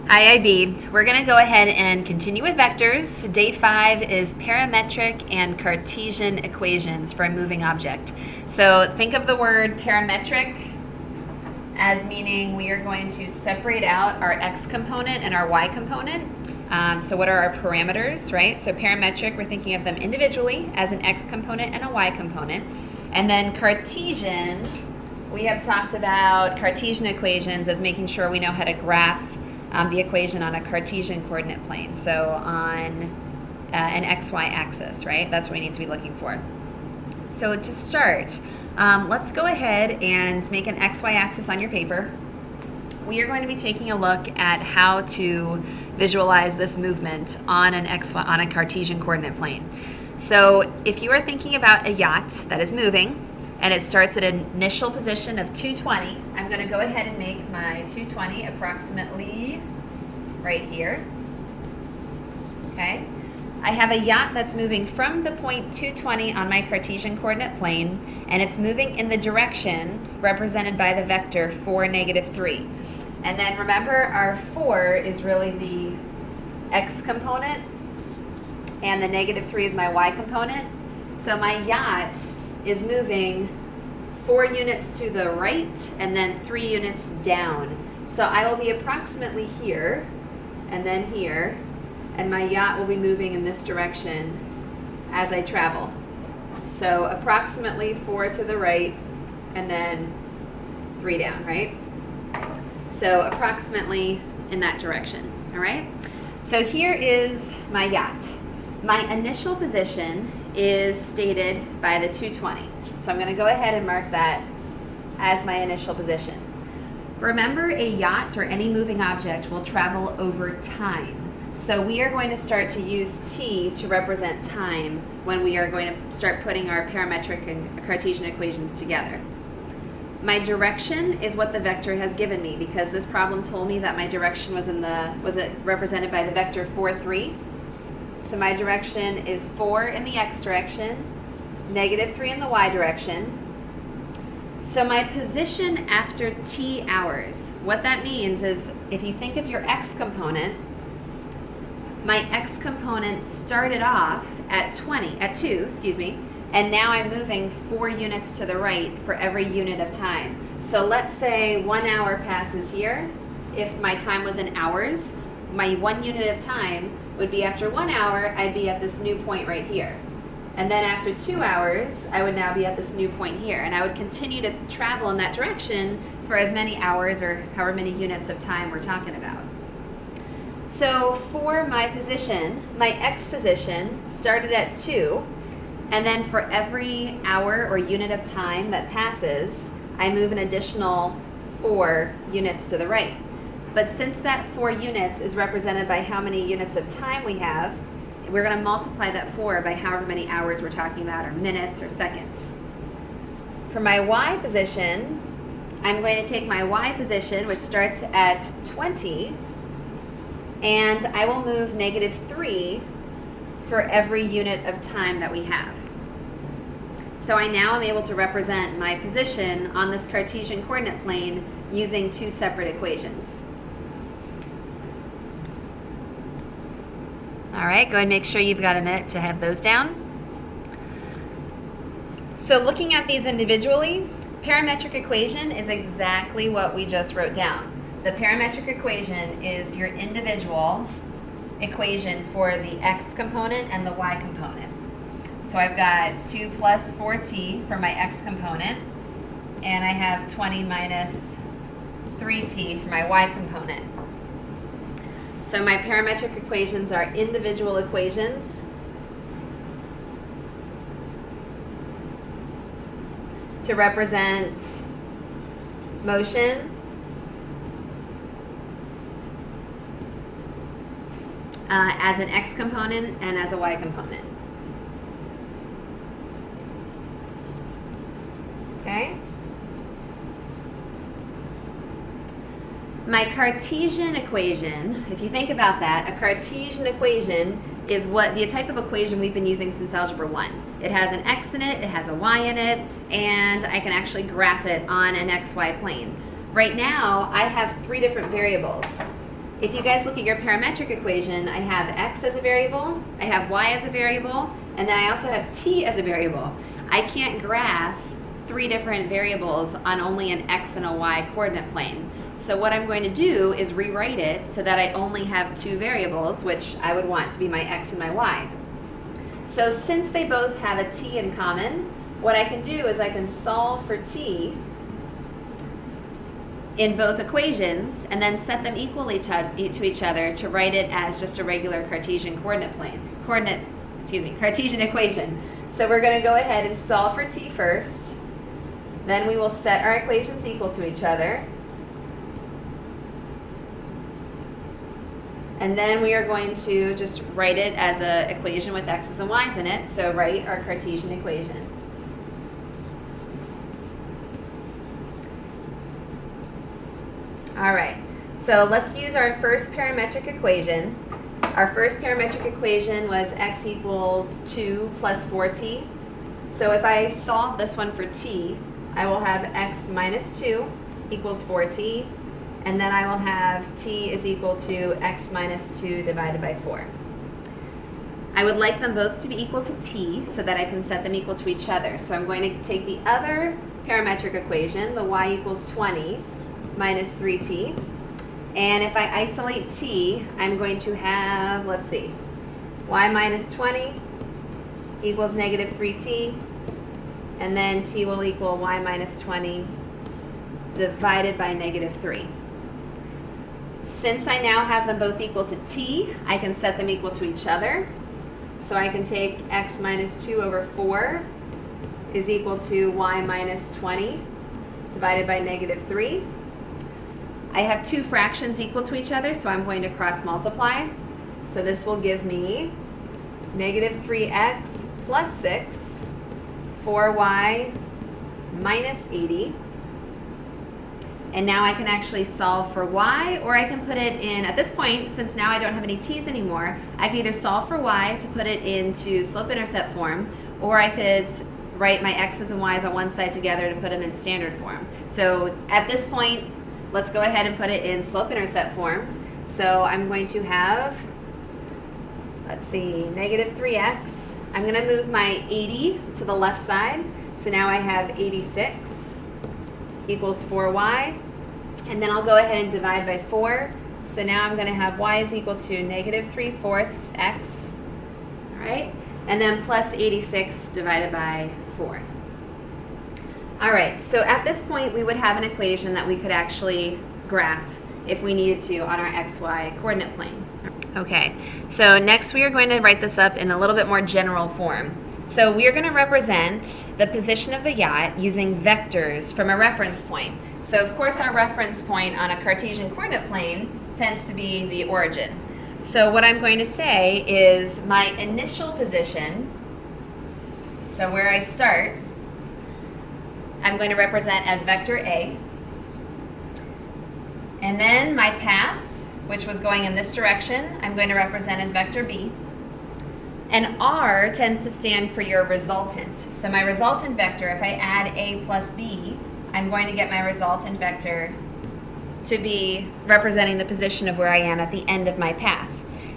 IIB, we're going to go ahead and continue with vectors. Day 5 is parametric and Cartesian equations for a moving object. So think of the word parametric as meaning we are going to separate out our x component and our y component. So what are our parameters, right? So parametric, we're thinking of them individually as an x component and a y component. And then Cartesian, we have talked about Cartesian equations as making sure we know how to graph the equation on a Cartesian coordinate plane, so on an xy axis, right? That's what we need to be looking for. So to start, let's go ahead and make an xy axis on your paper. We are going to be taking a look at how to visualize this movement on on a Cartesian coordinate plane. So if you are thinking about a yacht that is moving, and it starts at an initial position of 220. I'm going to go ahead and make my 220 approximately right here. Okay. I have a yacht that's moving from the point 220 on my Cartesian coordinate plane, and it's moving in the direction represented by the vector 4, -3. And then remember, our 4 is really the x component, and the -3 is my y component. So my yacht is moving 4 units to the right and then 3 units down. So I will be approximately here and then here, and my yacht will be moving in this direction as I travel. So approximately 4 to the right and then 3 down, right? So approximately in that direction, all right? So here is my yacht. My initial position is stated by the 220. So I'm going to go ahead and mark that as my initial position. Remember, a yacht or any moving object will travel over time. So we are going to start to use t to represent time when we are going to start putting our parametric and Cartesian equations together. My direction is what the vector has given me, because this problem told me that my direction was represented by the vector 4, 3. So my direction is 4 in the x direction, -3 in the y direction. So my position after t hours, what that means is if you think of your x component, my x component started off at 2, and now I'm moving 4 units to the right for every unit of time. So let's say 1 hour passes here. If my time was in hours, my 1 unit of time would be after 1 hour, I'd be at this new point right here. And then after 2 hours, I would now be at this new point here. And I would continue to travel in that direction for as many hours or however many units of time we're talking about. So for my position, my x position started at 2, and then for every hour or unit of time that passes, I move an additional 4 units to the right. But since that 4 units is represented by how many units of time we have, we're going to multiply that 4 by however many hours we're talking about, or minutes or seconds. For my y position, I'm going to take my y position, which starts at 20, and I will move -3 for every unit of time that we have. So I now am able to represent my position on this Cartesian coordinate plane using 2 separate equations. All right, go ahead and make sure you've got a minute to have those down. So looking at these individually, parametric equation is exactly what we just wrote down. The parametric equation is your individual equation for the x component and the y component. So I've got 2 plus 4t for my x component, and I have 20 minus 3t for my y component. So my parametric equations are individual equations. To represent motion as an x component and as a y component. Okay? My Cartesian equation, if you think about that, a Cartesian equation is the type of equation we've been using since Algebra 1. It has an x in it, it has a y in it, and I can actually graph it on an xy plane. Right now, I have 3 different variables. if you guys look at your parametric equation, I have x as a variable, I have y as a variable, and then I also have t as a variable. I can't graph 3 different variables on only an x and a y coordinate plane. So what I'm going to do is rewrite it so that I only have 2 variables, which I would want to be my x and my y. So since they both have a t in common, what I can do is I can solve for t in both equations and then set them equally to each other to write it as just a regular Cartesian Cartesian equation. So we're going to go ahead and solve for t first. Then we will set our equations equal to each other. And then we are going to just write it as an equation with x's and y's in it. So write our Cartesian equation. All right, so let's use our first parametric equation. Our first parametric equation was x equals 2 plus 4t. So if I solve this one for t, I will have x minus 2 equals 4t, and then I will have t is equal to x minus 2 divided by 4. I would like them both to be equal to t so that I can set them equal to each other. So I'm going to take the other parametric equation, the y equals 20 minus 3t. And if I isolate t, I'm going to have, let's see, y minus 20 equals negative 3t. And then t will equal y minus 20 divided by negative 3. Since I now have them both equal to t, I can set them equal to each other. So I can take x minus 2 over 4 is equal to y minus 20 divided by negative 3. I have 2 fractions equal to each other, so I'm going to cross multiply. So this will give me negative 3x plus 6, 4y minus 80. And now I can actually solve for y, or I can put it in, at this point, since now I don't have any t's anymore, I can either solve for y to put it into slope-intercept form, or I could write my x's and y's on one side together to put them in standard form. So at this point, let's go ahead and put it in slope-intercept form. So I'm going to have, let's see, negative 3x. I'm going to move my 80 to the left side. So now I have 86 equals 4y. And then I'll go ahead and divide by 4. So now I'm going to have y is equal to negative 3/4 x. All right? And then plus 86 divided by 4. All right, so at this point, we would have an equation that we could actually graph if we needed to on our xy coordinate plane. Okay, so next we are going to write this up in a little bit more general form. So we are going to represent the position of the yacht using vectors from a reference point. So of course our reference point on a Cartesian coordinate plane tends to be the origin. So what I'm going to say is my initial position, so where I start, I'm going to represent as vector A. And then my path, which was going in this direction, I'm going to represent as vector B. And R tends to stand for your resultant. So my resultant vector, if I add A plus B, I'm going to get my resultant vector to be representing the position of where I am at the end of my path.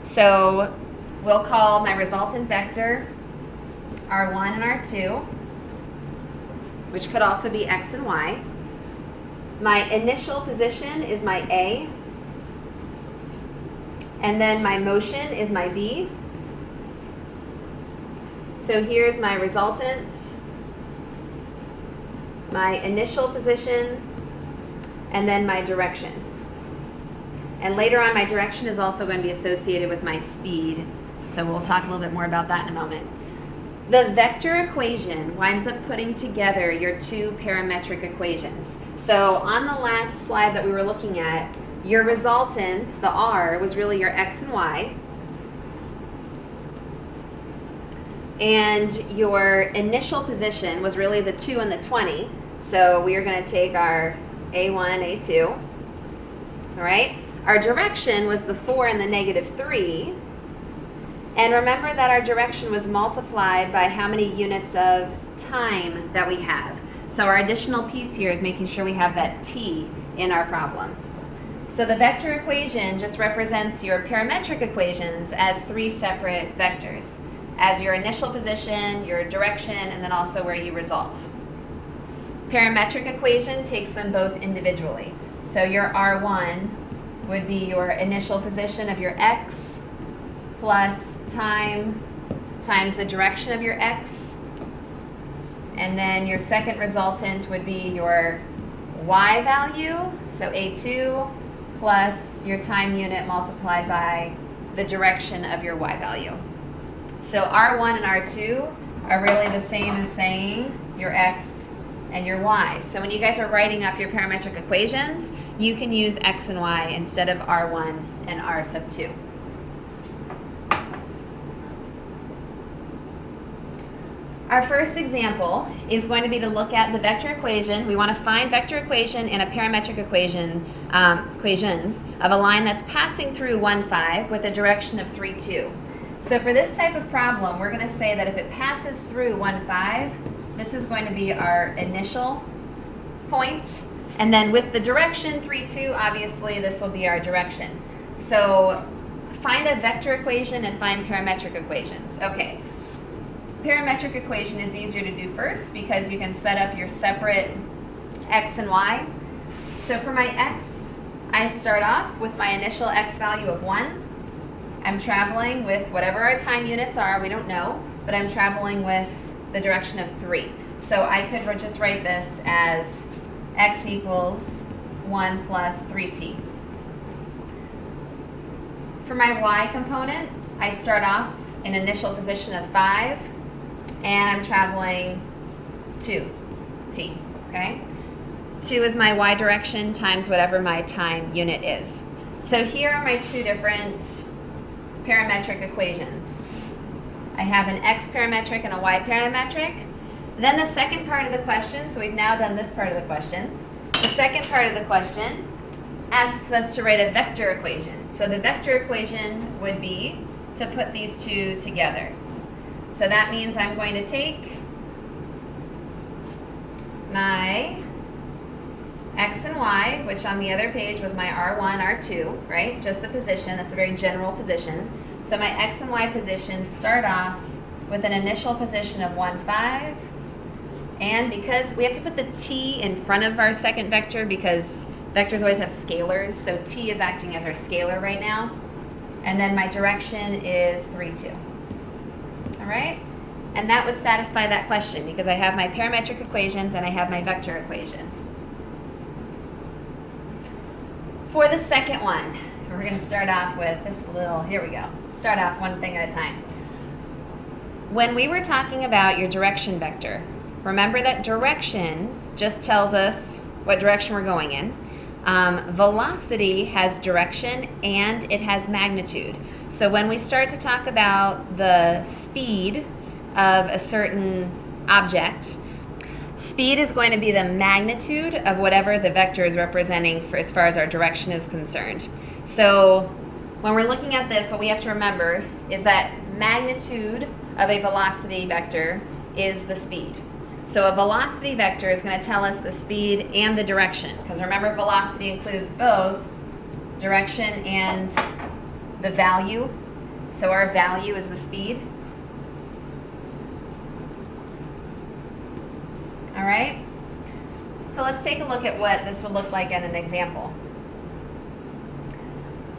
So we'll call my resultant vector R1 and R2, which could also be x and y. My initial position is my A, and then my motion is my B. So here's my resultant, my initial position, and then my direction. And later on, my direction is also going to be associated with my speed, so we'll talk a little bit more about that in a moment. The vector equation winds up putting together your 2 parametric equations. So on the last slide that we were looking at, your resultant, the R, was really your x and y. And your initial position was really the 2 and the 20. So we are going to take our A1, A2. All right? Our direction was the 4 and the negative 3. And remember that our direction was multiplied by how many units of time that we have. So our additional piece here is making sure we have that t in our problem. So the vector equation just represents your parametric equations as three separate vectors, as your initial position, your direction, and then also where you result. Parametric equation takes them both individually. So your R1 would be your initial position of your x plus time times the direction of your x. And then your second resultant would be your y value, so A2, plus your time unit multiplied by the direction of your y value. So R1 and R2 are really the same as saying your x and your y. So when you guys are writing up your parametric equations, you can use x and y instead of R1 and R sub 2. Our first example is going to be to look at the vector equation. We want to find vector equation and a parametric equation, equations of a line that's passing through 1, 5 with a direction of 3, 2. So for this type of problem, we're going to say that if it passes through 1, 5, this is going to be our initial point. And then with the direction 3, 2, obviously this will be our direction. So find a vector equation and find parametric equations. Okay. Parametric equation is easier to do first because you can set up your separate x and y. So for my x, I start off with my initial x value of 1. I'm traveling with whatever our time units are, we don't know, but I'm traveling with the direction of 3. So I could just write this as x equals 1 plus 3t. For my y component, I start off in initial position of 5. And I'm traveling 2t, okay? 2 is my y direction times whatever my time unit is. So here are my two different parametric equations. I have an x parametric and a y parametric. Then the second part of the question, so we've now done this part of the question. The second part of the question asks us to write a vector equation. So the vector equation would be to put these two together. So that means I'm going to take my x and y, which on the other page was my R1, R2, right? Just the position, that's a very general position. So my x and y positions start off with an initial position of 1, 5. And because we have to put the t in front of our second vector because vectors always have scalars, so t is acting as our scalar right now. And then my direction is 3, 2. All right? And that would satisfy that question because I have my parametric equations and I have my vector equation. For the second one, we're going to start off with this little, here we go. Start off one thing at a time. When we were talking about your direction vector, remember that direction just tells us what direction we're going in. Velocity has direction and it has magnitude. So when we start to talk about the speed of a certain object, speed is going to be the magnitude of whatever the vector is representing for as far as our direction is concerned. So when we're looking at this, what we have to remember is that magnitude of a velocity vector is the speed. So a velocity vector is going to tell us the speed and the direction, because remember velocity includes both direction and the value. So our value is the speed. All right? So let's take a look at what this would look like in an example.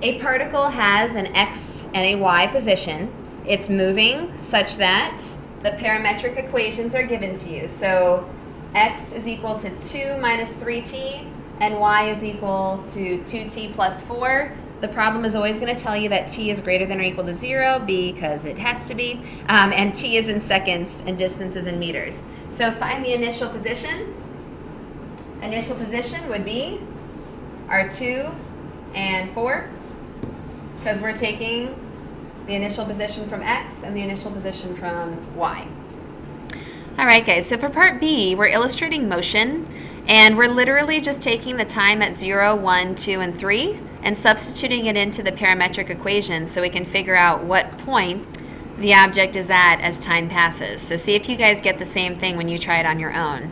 A particle has an x and a y position. It's moving such that the parametric equations are given to you. So x is equal to 2 minus 3t, and y is equal to 2t plus 4. The problem is always going to tell you that t is greater than or equal to 0 because it has to be, and t is in seconds and distance is in meters. So find the initial position. Initial position would be our 2 and 4, because we're taking the initial position from x and the initial position from y. All right, guys, so for part B, we're illustrating motion, and we're literally just taking the time at 0, 1, 2, and 3 and substituting it into the parametric equation so we can figure out what point the object is at as time passes. So see if you guys get the same thing when you try it on your own.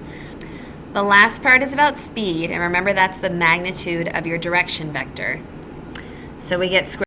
The last part is about speed, and remember that's the magnitude of your direction vector. So we get square